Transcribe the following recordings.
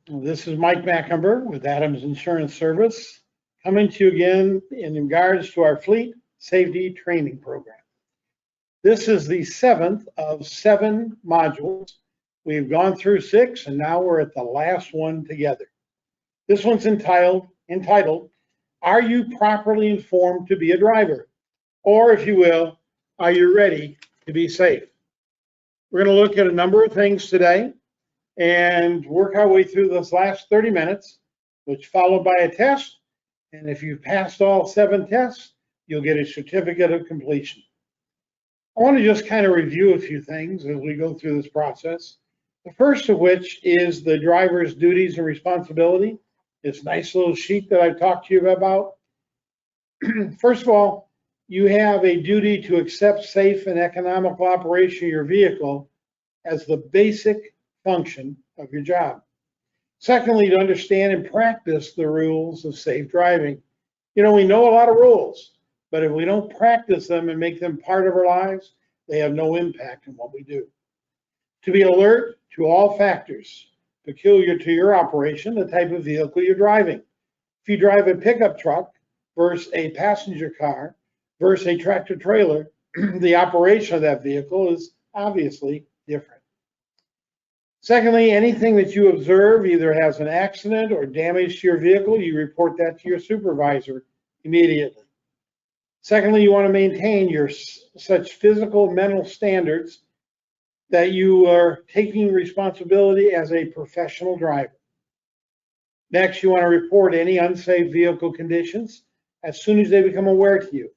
This is Mike Macumber with Adams Insurance Service, coming to you again in regards to our fleet safety training program. This is the 7th of 7 modules. We've gone through 6 and now we're at the last one together. This one's entitled, Are You Properly Informed to Be a Driver? Or if you will, are you ready to be safe? We're going to look at a number of things today and work our way through this last 30 minutes, which followed by a test. And if you've passed all 7 tests, you'll get a certificate of completion. I want to just kind of review a few things as we go through this process. The first of which is the driver's duties and responsibility. This nice little sheet that I've talked to you about. First of all, you have a duty to accept safe and economical operation of your vehicle as the basic function of your job. Secondly, to understand and practice the rules of safe driving. You know, we know a lot of rules, but if we don't practice them and make them part of our lives, they have no impact on what we do. To be alert to all factors peculiar to your operation, the type of vehicle you're driving. If you drive a pickup truck versus a passenger car versus a tractor trailer, the operation of that vehicle is obviously different. Secondly, anything that you observe either has an accident or damage to your vehicle, you report that to your supervisor immediately. Secondly, you want to maintain your such physical, mental standards that you are taking responsibility as a professional driver. Next, you want to report any unsafe vehicle conditions as soon as they become aware to you.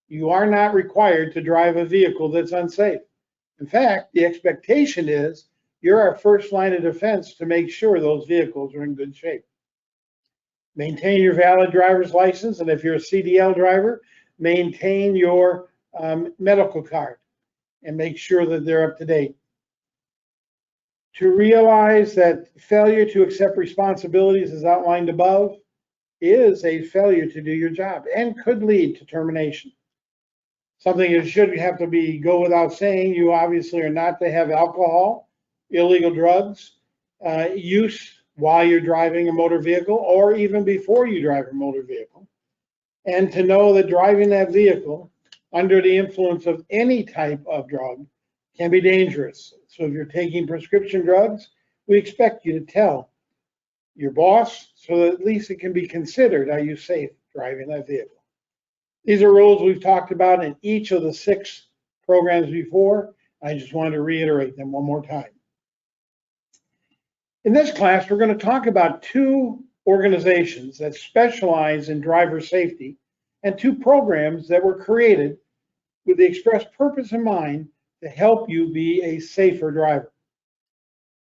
You are not required to drive a vehicle that's unsafe. In fact, the expectation is you're our first line of defense to make sure those vehicles are in good shape. Maintain your valid driver's license, and if you're a CDL driver, maintain your medical card and make sure that they're up to date. To realize that failure to accept responsibilities as outlined above is a failure to do your job and could lead to termination. Something that should have to go without saying, you obviously are not to have alcohol, illegal drugs, use while you're driving a motor vehicle or even before you drive a motor vehicle. And to know that driving that vehicle under the influence of any type of drug can be dangerous. So if you're taking prescription drugs, we expect you to tell your boss so that at least it can be considered, are you safe driving that vehicle? These are rules we've talked about in each of the 6 programs before. I just wanted to reiterate them one more time. In this class, we're going to talk about 2 organizations that specialize in driver safety and 2 programs that were created with the express purpose in mind to help you be a safer driver.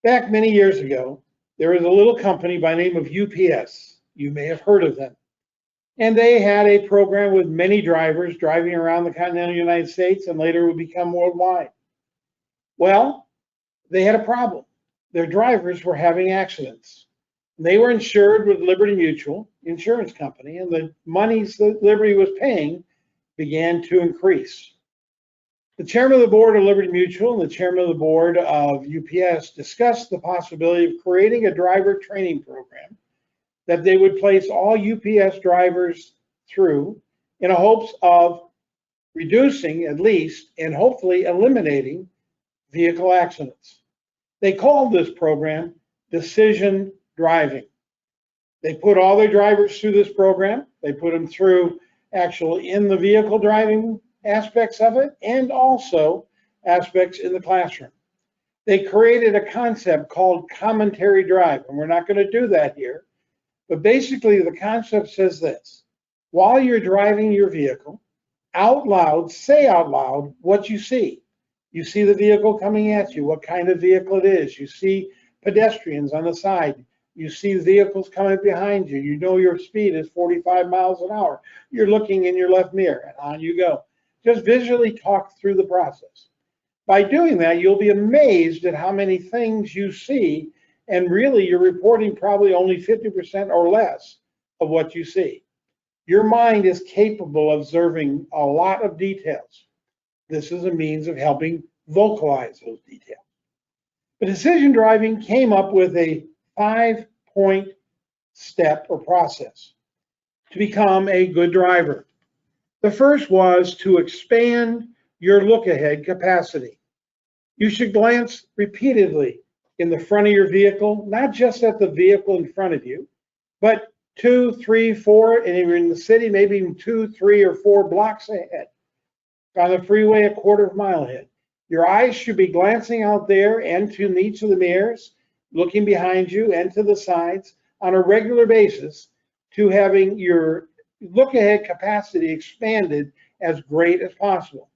Back many years ago, there was a little company by the name of UPS. You may have heard of them. And they had a program with many drivers driving around the continental United States and later would become worldwide. Well, they had a problem. Their drivers were having accidents. They were insured with Liberty Mutual Insurance Company, and the monies that Liberty was paying began to increase. The chairman of the board of Liberty Mutual and the chairman of the board of UPS discussed the possibility of creating a driver training program that they would place all UPS drivers through in hopes of reducing at least and hopefully eliminating vehicle accidents. They called this program Decision Driving. They put all their drivers through this program. They put them through actually in the vehicle driving aspects of it and also aspects in the classroom. They created a concept called commentary drive, and we're not going to do that here. But basically, the concept says this: while you're driving your vehicle, out loud, say out loud what you see. You see the vehicle coming at you, what kind of vehicle it is. You see pedestrians on the side. You see vehicles coming behind you. You know your speed is 45 miles an hour. You're looking in your left mirror, and on you go. Just visually talk through the process. By doing that, you'll be amazed at how many things you see, and really you're reporting probably only 50% or less of what you see. Your mind is capable of observing a lot of details. This is a means of helping vocalize those details. But Decision Driving came up with a 5 point step or process to become a good driver. The first was to expand your look-ahead capacity. You should glance repeatedly in the front of your vehicle, not just at the vehicle in front of you, but 2, 3, 4, and if you're in the city, maybe even 2, 3, or 4 blocks ahead. On the freeway, a quarter of a mile ahead. Your eyes should be glancing out there and to each of the mirrors, looking behind you and to the sides on a regular basis to having your look-ahead capacity expanded as great as possible.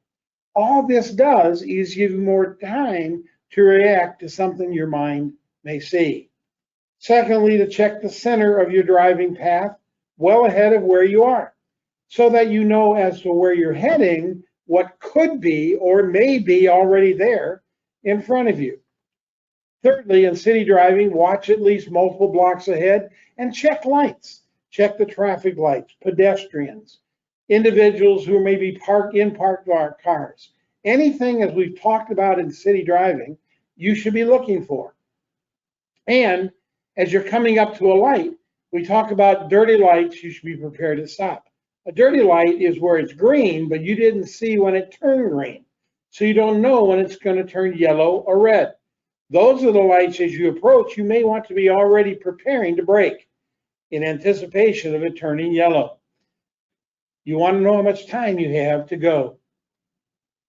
All this does is give you more time to react to something your mind may see. Secondly, to check the center of your driving path well ahead of where you are, so that you know as to where you're heading, what could be or may be already there in front of you. Thirdly, in city driving, watch at least multiple blocks ahead and check lights. Check the traffic lights, pedestrians, individuals who may be parked cars. Anything, as we've talked about in city driving, you should be looking for. And as you're coming up to a light, we talk about dirty lights, you should be prepared to stop. A dirty light is where it's green, but you didn't see when it turned green. So you don't know when it's going to turn yellow or red. Those are the lights as you approach, you may want to be already preparing to brake in anticipation of it turning yellow. You want to know how much time you have to go.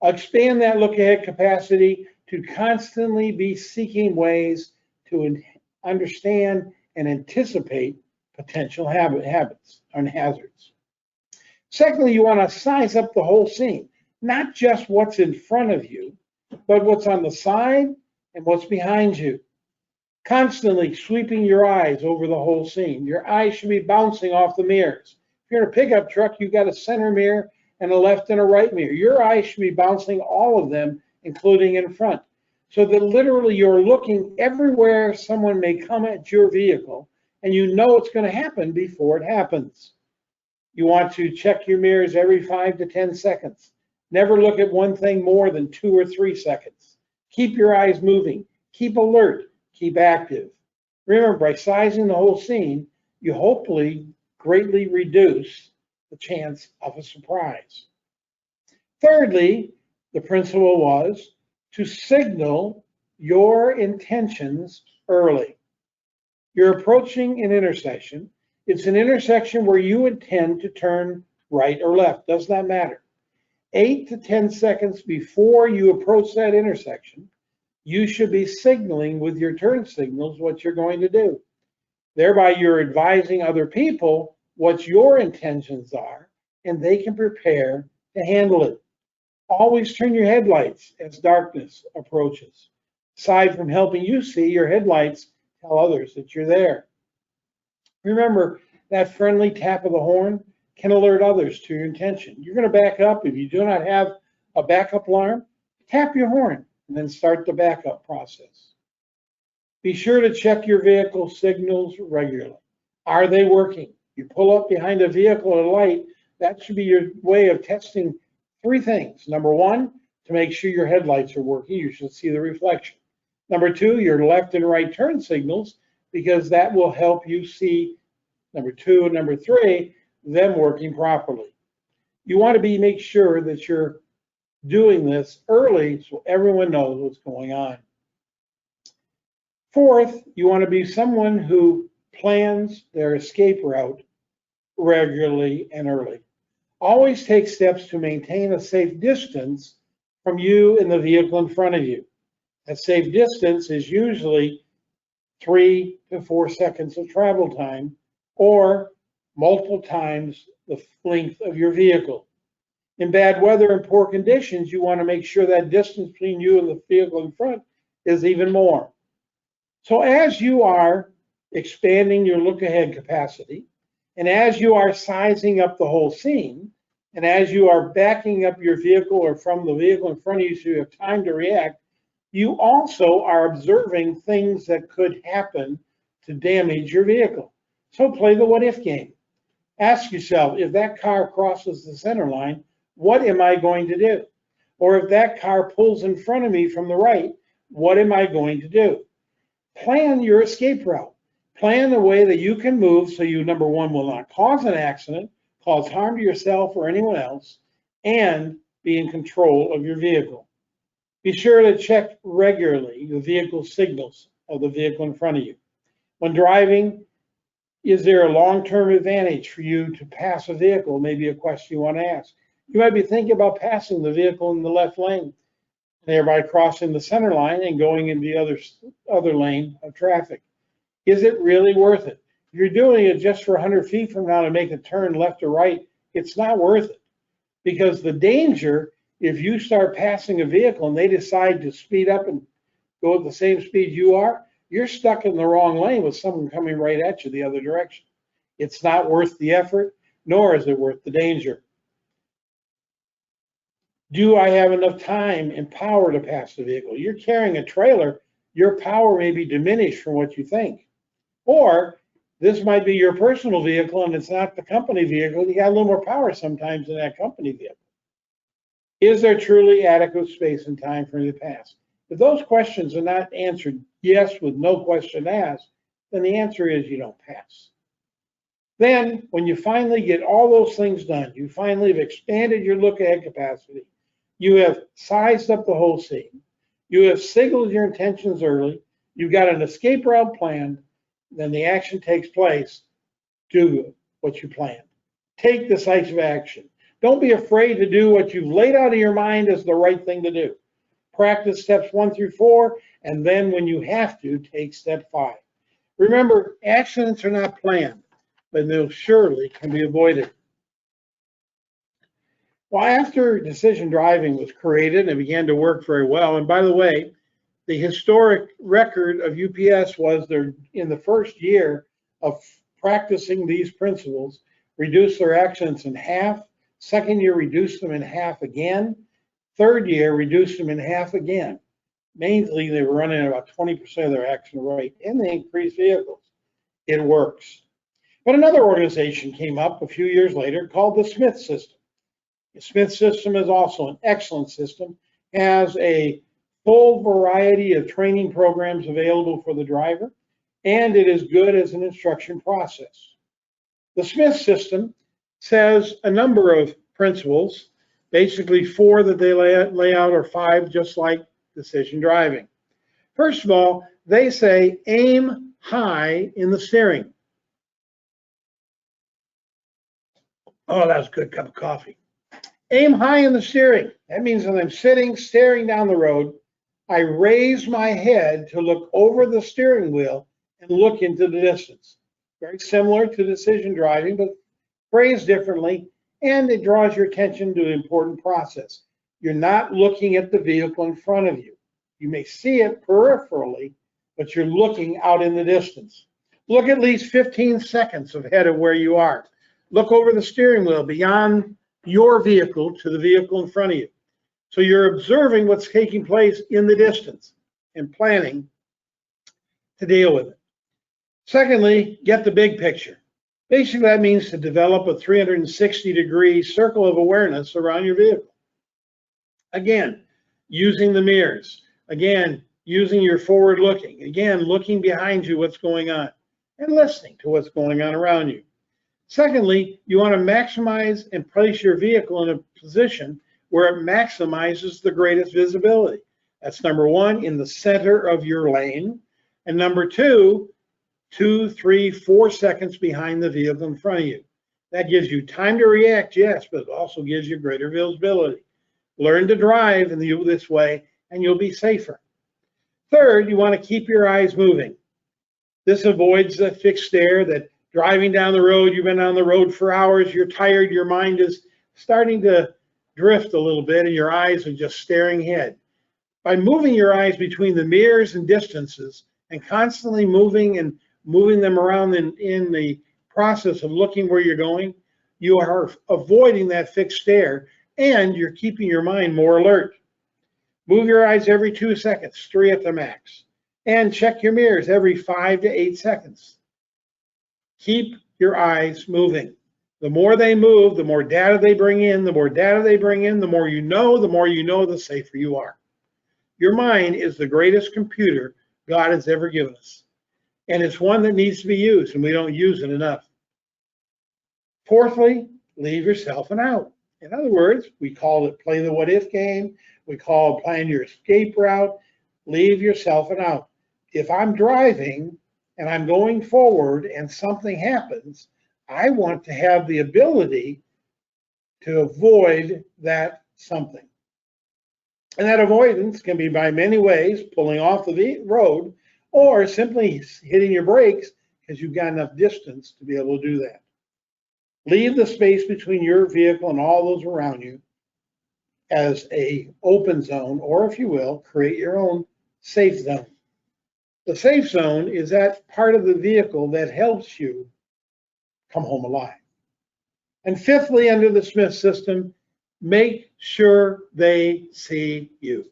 Expand that look-ahead capacity to constantly be seeking ways to understand and anticipate potential habits and hazards. Secondly, you want to size up the whole scene, not just what's in front of you, but what's on the side and what's behind you. Constantly sweeping your eyes over the whole scene. Your eyes should be bouncing off the mirrors. If you're in a pickup truck, you've got a center mirror and a left and a right mirror. Your eyes should be bouncing all of them, including in front, so that literally you're looking everywhere someone may come at your vehicle, and you know it's going to happen before it happens. You want to check your mirrors every 5 to 10 seconds. Never look at one thing more than 2 or 3 seconds. Keep your eyes moving. Keep alert. Keep active. Remember, by sizing the whole scene, you hopefully greatly reduce the chance of a surprise. Thirdly, the principle was to signal your intentions early. You're approaching an intersection. It's an intersection where you intend to turn right or left. Does not matter. 8 to 10 seconds before you approach that intersection, you should be signaling with your turn signals what you're going to do. Thereby, you're advising other people what your intentions are, and they can prepare to handle it. Always turn your headlights as darkness approaches. Aside from helping you see, your headlights tell others that you're there. Remember, that friendly tap of the horn can alert others to your intention. You're going to back up. If you do not have a backup alarm, tap your horn and then start the backup process. Be sure to check your vehicle signals regularly. Are they working? You pull up behind a vehicle at a light, that should be your way of testing 3 things. Number 1, to make sure your headlights are working, you should see the reflection. Number 2, your left and right turn signals, because that will help you see, number 2 and number 3, them working properly. You want to make sure that you're doing this early so everyone knows what's going on. Fourth, you want to be someone who plans their escape route regularly and early. Always take steps to maintain a safe distance from you and the vehicle in front of you. That safe distance is usually 3 to 4 seconds of travel time, or multiple times the length of your vehicle. In bad weather and poor conditions, you want to make sure that distance between you and the vehicle in front is even more. So as you are expanding your look-ahead capacity, and as you are sizing up the whole scene, and as you are backing up your vehicle or from the vehicle in front of you so you have time to react, you also are observing things that could happen to damage your vehicle. So play the what-if game. Ask yourself, if that car crosses the center line, what am I going to do? Or if that car pulls in front of me from the right, what am I going to do? Plan your escape route. Plan the way that you can move so you, number one, will not cause an accident, cause harm to yourself or anyone else, and be in control of your vehicle. Be sure to check regularly the vehicle signals of the vehicle in front of you. When driving, is there a long-term advantage for you to pass a vehicle? Maybe a question you want to ask. You might be thinking about passing the vehicle in the left lane, thereby crossing the center line and going in the other lane of traffic. Is it really worth it? If you're doing it just for 100 feet from now to make a turn left or right, it's not worth it. Because the danger, if you start passing a vehicle and they decide to speed up and go at the same speed you are, you're stuck in the wrong lane with someone coming right at you the other direction. It's not worth the effort, nor is it worth the danger. Do I have enough time and power to pass the vehicle? You're carrying a trailer, your power may be diminished from what you think. Or this might be your personal vehicle and it's not the company vehicle. You got a little more power sometimes in that company vehicle. Is there truly adequate space and time for you to pass? If those questions are not answered yes with no question asked, then the answer is you don't pass. Then when you finally get all those things done, you finally have expanded your look ahead capacity, you have sized up the whole scene, you have signaled your intentions early, you've got an escape route planned, then the action takes place. Do what you planned. Take decisive action. Don't be afraid to do what you've laid out in your mind as the right thing to do. Practice steps 1 through 4, and then when you have to, take step 5. Remember, accidents are not planned, but they surely can be avoided. Well, after decision driving was created and began to work very well, and by the way, the historic record of UPS was in the first year of practicing these principles, reduced their accidents in half. Second year, reduced them in half again. Third year, reduced them in half again. Mainly, they were running about 20% of their accident rate, and they increased vehicles. It works. But another organization came up a few years later called the Smith System. The Smith System is also an excellent system, has a full variety of training programs available for the driver, and it is good as an instruction process. The Smith System says a number of principles, basically 4 that they lay out, or 5 just like decision driving. First of all, they say aim high in the steering. Oh, that's a good cup of coffee. Aim high in the steering. That means when I'm sitting, staring down the road, I raise my head to look over the steering wheel and look into the distance. Very similar to decision driving, but phrased differently, and it draws your attention to an important process. You're not looking at the vehicle in front of you. You may see it peripherally, but you're looking out in the distance. Look at least 15 seconds ahead of where you are. Look over the steering wheel beyond your vehicle to the vehicle in front of you. So you're observing what's taking place in the distance and planning to deal with it. Secondly, get the big picture. Basically, that means to develop a 360-degree circle of awareness around your vehicle. Again, using the mirrors. Again, using your forward looking. Again, looking behind you what's going on and listening to what's going on around you. Secondly, you want to maximize and place your vehicle in a position where it maximizes the greatest visibility. That's number 1, in the center of your lane. And number 2, 2, 3, 4 seconds behind the vehicle in front of you. That gives you time to react, yes, but it also gives you greater visibility. Learn to drive in this way and you'll be safer. Third, you want to keep your eyes moving. This avoids the fixed stare that driving down the road, you've been on the road for hours, you're tired, your mind is starting to drift a little bit and your eyes are just staring ahead. By moving your eyes between the mirrors and distances and constantly moving them around in the process of looking where you're going, you are avoiding that fixed stare and you're keeping your mind more alert. Move your eyes every 2 seconds, 3 at the max, and check your mirrors every 5 to 8 seconds. Keep your eyes moving. The more they move, the more data they bring in, the more you know, the safer you are. Your mind is the greatest computer God has ever given us. and it's one that needs to be used, and we don't use it enough. Fourthly, leave yourself an out. In other words, we call it play the what if game. We call it plan your escape route. Leave yourself an out. If I'm driving and I'm going forward and something happens, I want to have the ability to avoid that something. And that avoidance can be by many ways, pulling off the road, or simply hitting your brakes because you've got enough distance to be able to do that. Leave the space between your vehicle and all those around you as an open zone, or if you will, create your own safe zone. The safe zone is that part of the vehicle that helps you come home alive. And fifthly, under the Smith system, make sure they see you.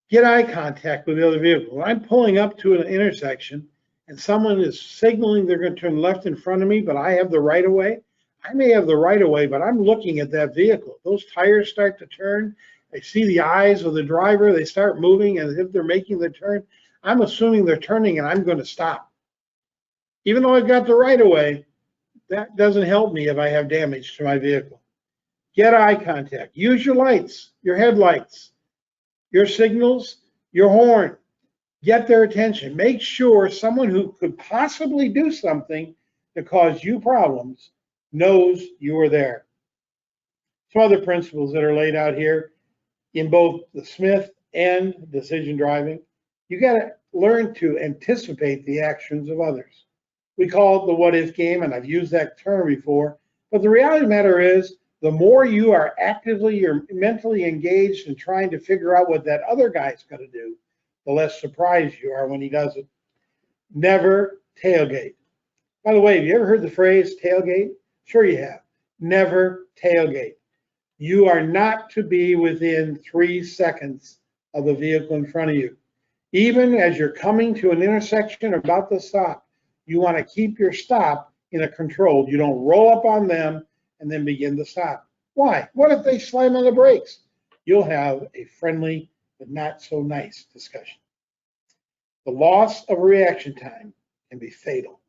Get eye contact with the other vehicle. When I'm pulling up to an intersection and someone is signaling they're going to turn left in front of me, but I have the right of way, I may have the right of way, but I'm looking at that vehicle. Those tires start to turn. I see the eyes of the driver. They start moving as if they're making the turn. I'm assuming they're turning and I'm going to stop. Even though I've got the right of way, that doesn't help me if I have damage to my vehicle. Get eye contact. Use your lights, your headlights, your signals, your horn. Get their attention. Make sure someone who could possibly do something to cause you problems knows you are there. Some other principles that are laid out here in both the Smith and decision driving. You got to learn to anticipate the actions of others. We call it the what if game, and I've used that term before. But the reality of the matter is, the more you are actively, you're mentally engaged in trying to figure out what that other guy's going to do, the less surprised you are when he does it. Never tailgate. By the way, have you ever heard the phrase tailgate? Sure you have. Never tailgate. You are not to be within 3 seconds of the vehicle in front of you. Even as you're coming to an intersection or about to stop, you want to keep your stop in a controlled. You don't roll up on them and then begin to stop. Why? What if they slam on the brakes? You'll have a friendly but not so nice discussion. The loss of reaction time can be fatal.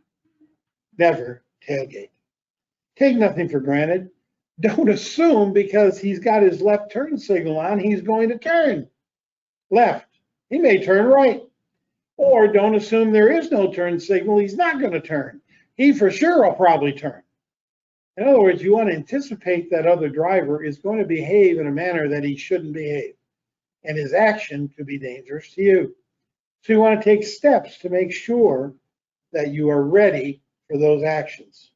Never tailgate. Take nothing for granted. Don't assume because he's got his left turn signal on, he's going to turn left. He may turn right. Or don't assume there is no turn signal, he's not going to turn. He for sure will probably turn. In other words, you want to anticipate that other driver is going to behave in a manner that he shouldn't behave, and his action could be dangerous to you. So you want to take steps to make sure that you are ready for those actions.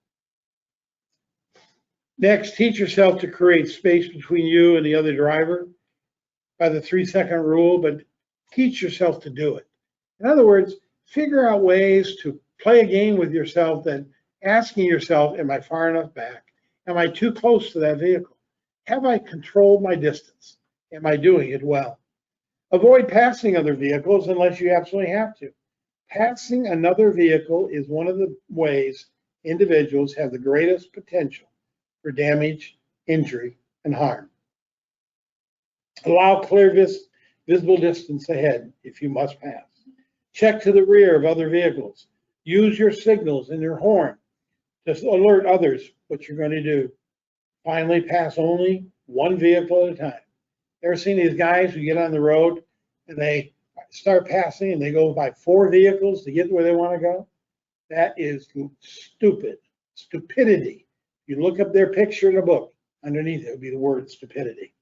Next, teach yourself to create space between you and the other driver by the 3-second rule, but teach yourself to do it. In other words, figure out ways to play a game with yourself that asking yourself, am I far enough back? Am I too close to that vehicle? Have I controlled my distance? Am I doing it well? Avoid passing other vehicles unless you absolutely have to. Passing another vehicle is one of the ways individuals have the greatest potential for damage, injury, and harm. Allow clear visible distance ahead if you must pass. Check to the rear of other vehicles. Use your signals and your horn to alert others what you're going to do. Finally, pass only one vehicle at a time. Ever seen these guys who get on the road and they start passing and they go by 4 vehicles to get where they want to go? That is stupidity. You look up their picture in a book, underneath it would be the word stupidity.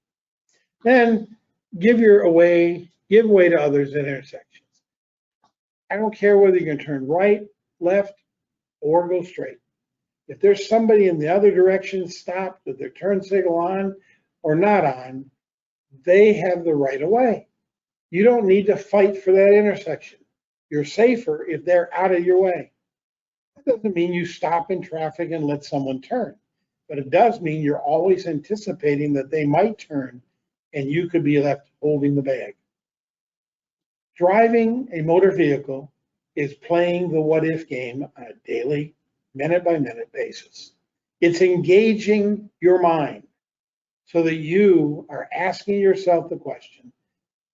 Then give way to others at intersections. I don't care whether you're going to turn right, left, or go straight. If there's somebody in the other direction stopped with their turn signal on or not on, they have the right of way. You don't need to fight for that intersection. You're safer if they're out of your way. That doesn't mean you stop in traffic and let someone turn, but it does mean you're always anticipating that they might turn and you could be left holding the bag. Driving a motor vehicle is playing the what if game on a daily, minute by minute basis. It's engaging your mind so that you are asking yourself the question,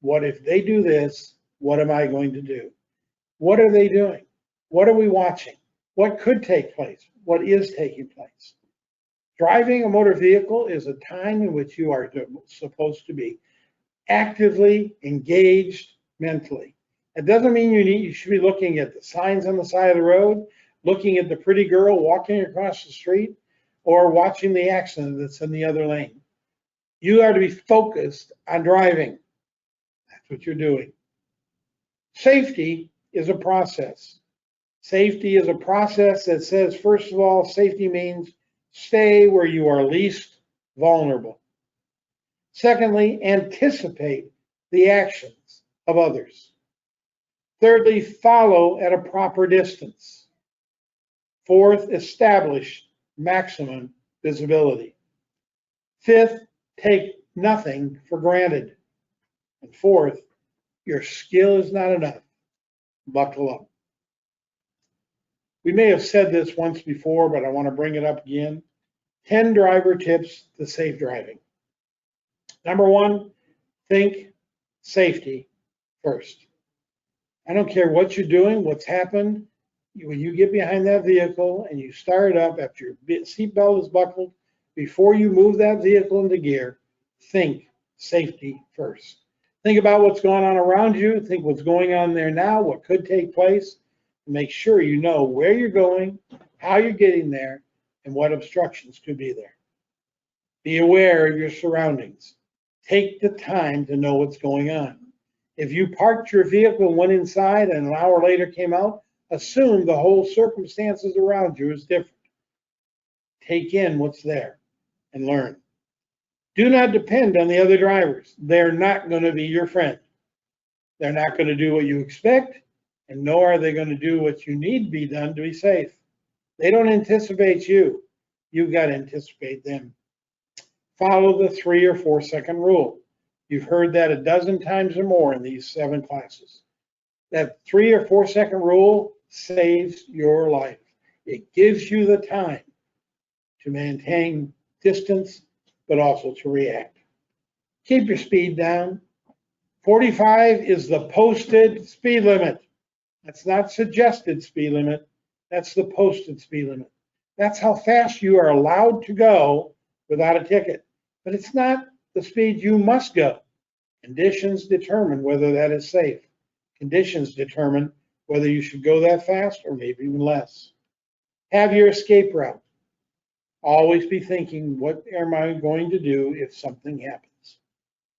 what if they do this? What am I going to do? What are they doing? What are we watching? What could take place? What is taking place? Driving a motor vehicle is a time in which you are supposed to be actively engaged mentally. It doesn't mean you should be looking at the signs on the side of the road, looking at the pretty girl walking across the street, or watching the accident that's in the other lane. You are to be focused on driving. That's what you're doing. Safety is a process. Safety is a process that says, first of all, safety means stay where you are least vulnerable. Secondly, anticipate the actions of others. Thirdly, follow at a proper distance. Fourth, establish maximum visibility. Fifth, take nothing for granted. And fourth, your skill is not enough. Buckle up. We may have said this once before, but I want to bring it up again. 10 driver tips to safe driving. Number one, think safety first. I don't care what you're doing, what's happened. When you get behind that vehicle and you start it up after your seatbelt is buckled, before you move that vehicle into gear, think safety first. Think about what's going on around you. Think what's going on there now, what could take place. Make sure you know where you're going, how you're getting there, and what obstructions could be there. Be aware of your surroundings. Take the time to know what's going on. If you parked your vehicle and went inside and an hour later came out, assume the whole circumstances around you is different. Take in what's there and learn. Do not depend on the other drivers. They're not going to be your friend. They're not going to do what you expect, and nor are they going to do what you need to be done to be safe. They don't anticipate you. You've got to anticipate them. Follow the 3 or 4 second rule. You've heard that a dozen times or more in these 7 classes. That 3 or 4 second rule saves your life. It gives you the time to maintain distance, but also to react. Keep your speed down. 45 is the posted speed limit. That's not suggested speed limit. That's the posted speed limit. That's how fast you are allowed to go without a ticket. But it's not the speed you must go. Conditions determine whether that is safe. Conditions determine whether you should go that fast or maybe even less. Have your escape route. Always be thinking, what am I going to do if something happens?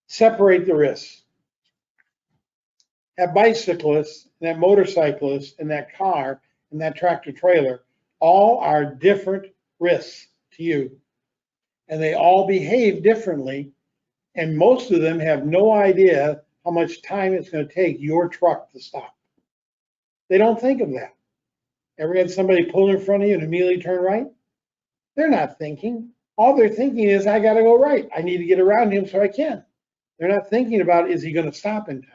Separate the risks. That bicyclist, that motorcyclist, and that car, and that tractor trailer, all are different risks to you. And they all behave differently, and most of them have no idea how much time it's going to take your truck to stop. They don't think of that. Ever had somebody pull in front of you and immediately turn right? They're not thinking. All they're thinking is, I got to go right. I need to get around him so I can. They're not thinking about, is he going to stop in time?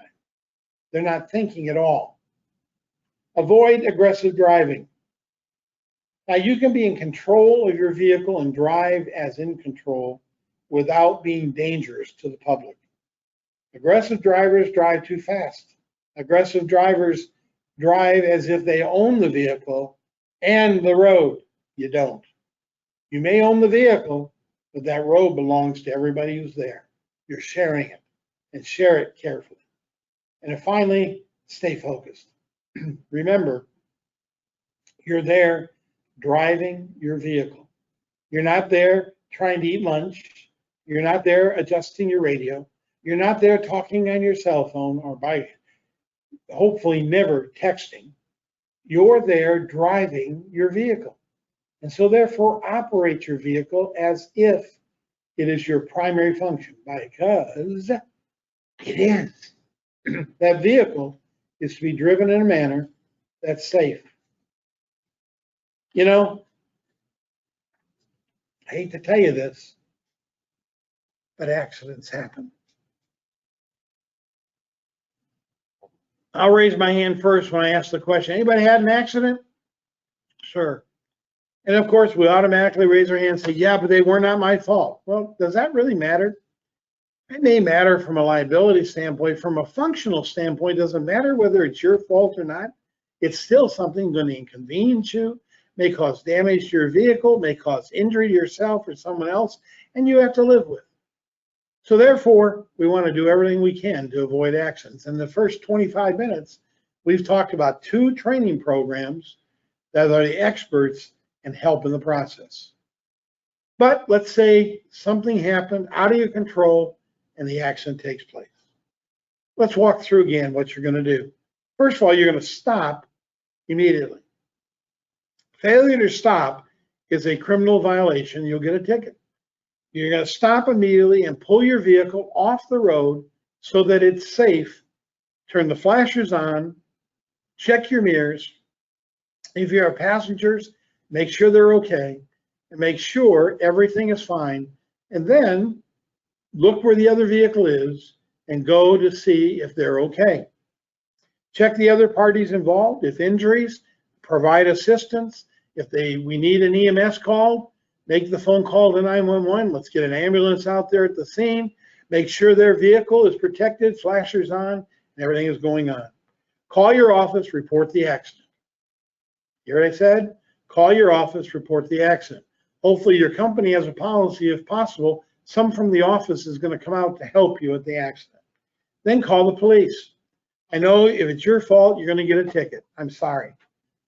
They're not thinking at all. Avoid aggressive driving. Now, you can be in control of your vehicle and drive as in control without being dangerous to the public. Aggressive drivers drive too fast. Aggressive drivers drive as if they own the vehicle and the road. You don't. You may own the vehicle, but that road belongs to everybody who's there. You're sharing it, and share it carefully. And finally, stay focused. Remember, you're there driving your vehicle. You're not there trying to eat lunch. You're not there adjusting your radio. You're not there talking on your cell phone or by hopefully never texting. You're there driving your vehicle. And so therefore operate your vehicle as if it is your primary function, because it is. That vehicle is to be driven in a manner that's safe. You know, I hate to tell you this, but accidents happen. I'll raise my hand first when I ask the question. Anybody had an accident? Sure. And of course, we automatically raise our hand and say, yeah, but they were not my fault. Well, does that really matter? It may matter from a liability standpoint. From a functional standpoint, it doesn't matter whether it's your fault or not. It's still something going to inconvenience you, may cause damage to your vehicle, may cause injury to yourself or someone else, and you have to live with. So therefore, we want to do everything we can to avoid accidents. In the first 25 minutes, we've talked about 2 training programs that are the experts and help in the process. But let's say something happened out of your control and the accident takes place. Let's walk through again what you're going to do. First of all, you're going to stop immediately. Failure to stop is a criminal violation. You'll get a ticket. You're going to stop immediately and pull your vehicle off the road so that it's safe. Turn the flashers on, check your mirrors. If you have passengers, make sure they're okay, and make sure everything is fine. And then look where the other vehicle is and go to see if they're okay. Check the other parties involved. If injuries, provide assistance. If we need an EMS call, make the phone call to 911. Let's get an ambulance out there at the scene. Make sure their vehicle is protected, flashers on, and everything is going on. Call your office, report the accident. You hear what I said? Call your office, report the accident. Hopefully your company has a policy, if possible, some from the office is going to come out to help you at the accident. Then call the police. I know if it's your fault, you're going to get a ticket. I'm sorry.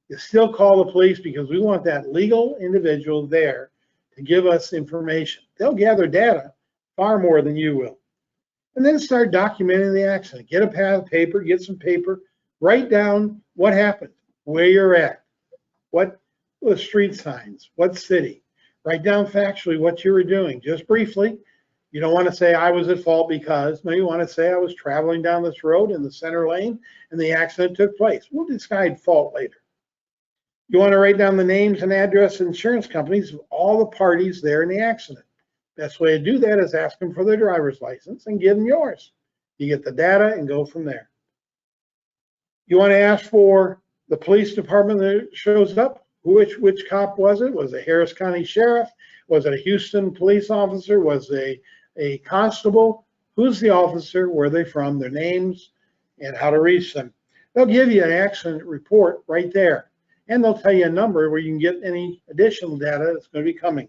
You still call the police because we want that legal individual there to give us information. They'll gather data far more than you will. And then start documenting the accident. Get a pad of paper, get some paper, write down what happened, where you're at, what the street signs, what city. Write down factually what you were doing, just briefly. You don't want to say I was at fault because, no, you want to say I was traveling down this road in the center lane and the accident took place. We'll decide fault later. You want to write down the names and address of insurance companies of all the parties there in the accident. Best way to do that is ask them for their driver's license and give them yours. You get the data and go from there. You want to ask for the police department that shows up. Which cop was it? Was it Harris County Sheriff? Was it a Houston police officer? Was it a constable? Who's the officer? Where are they from? Their names and how to reach them. They'll give you an accident report right there. And they'll tell you a number where you can get any additional data that's going to be coming.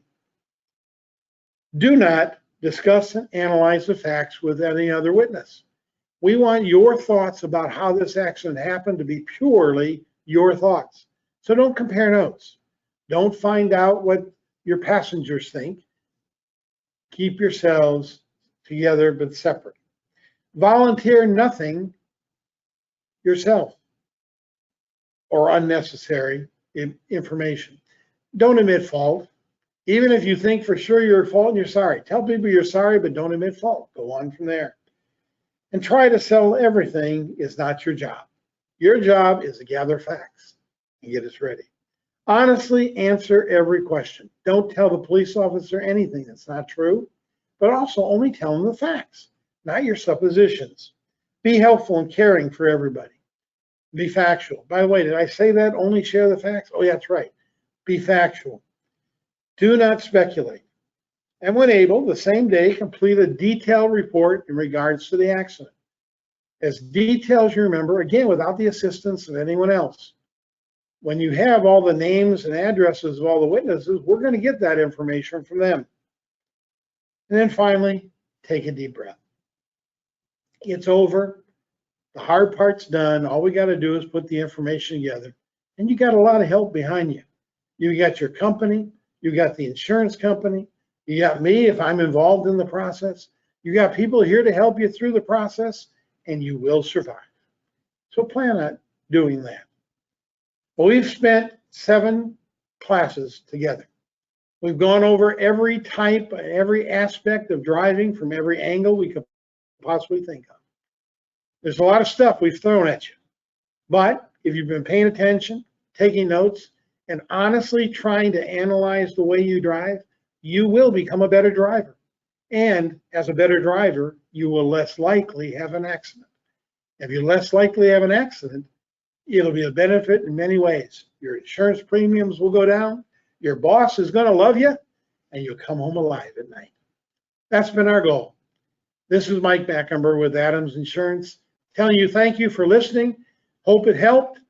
Do not discuss and analyze the facts with any other witness. We want your thoughts about how this accident happened to be purely your thoughts. So don't compare notes. Don't find out what your passengers think. Keep yourselves together but separate. Volunteer nothing yourself or unnecessary information. Don't admit fault. Even if you think for sure you're at fault and you're sorry. Tell people you're sorry, but don't admit fault. Go on from there. And try to settle everything is not your job. Your job is to gather facts and get us ready. Honestly, answer every question. Don't tell the police officer anything that's not true, but also only tell them the facts, not your suppositions. Be helpful and caring for everybody. Be factual. By the way, did I say that? Only share the facts? Oh, yeah, that's right. Be factual. Do not speculate. And when able, the same day, complete a detailed report in regards to the accident. As detailed as you remember, again, without the assistance of anyone else. When you have all the names and addresses of all the witnesses, we're going to get that information from them. And then finally, take a deep breath. It's over. The hard part's done. All we got to do is put the information together. And you got a lot of help behind you. You got your company. You got the insurance company. You got me if I'm involved in the process. You got people here to help you through the process, and you will survive. So plan on doing that. Well, we've spent 7 classes together. We've gone over every type, every aspect of driving from every angle we could possibly think of. There's a lot of stuff we've thrown at you. But if you've been paying attention, taking notes, and honestly trying to analyze the way you drive, you will become a better driver. And as a better driver, you will less likely have an accident. If you're less likely to have an accident, it'll be a benefit in many ways. Your insurance premiums will go down, your boss is going to love you, and you'll come home alive at night. That's been our goal. This is Mike Mackenber with Adams Insurance, telling you thank you for listening. Hope it helped.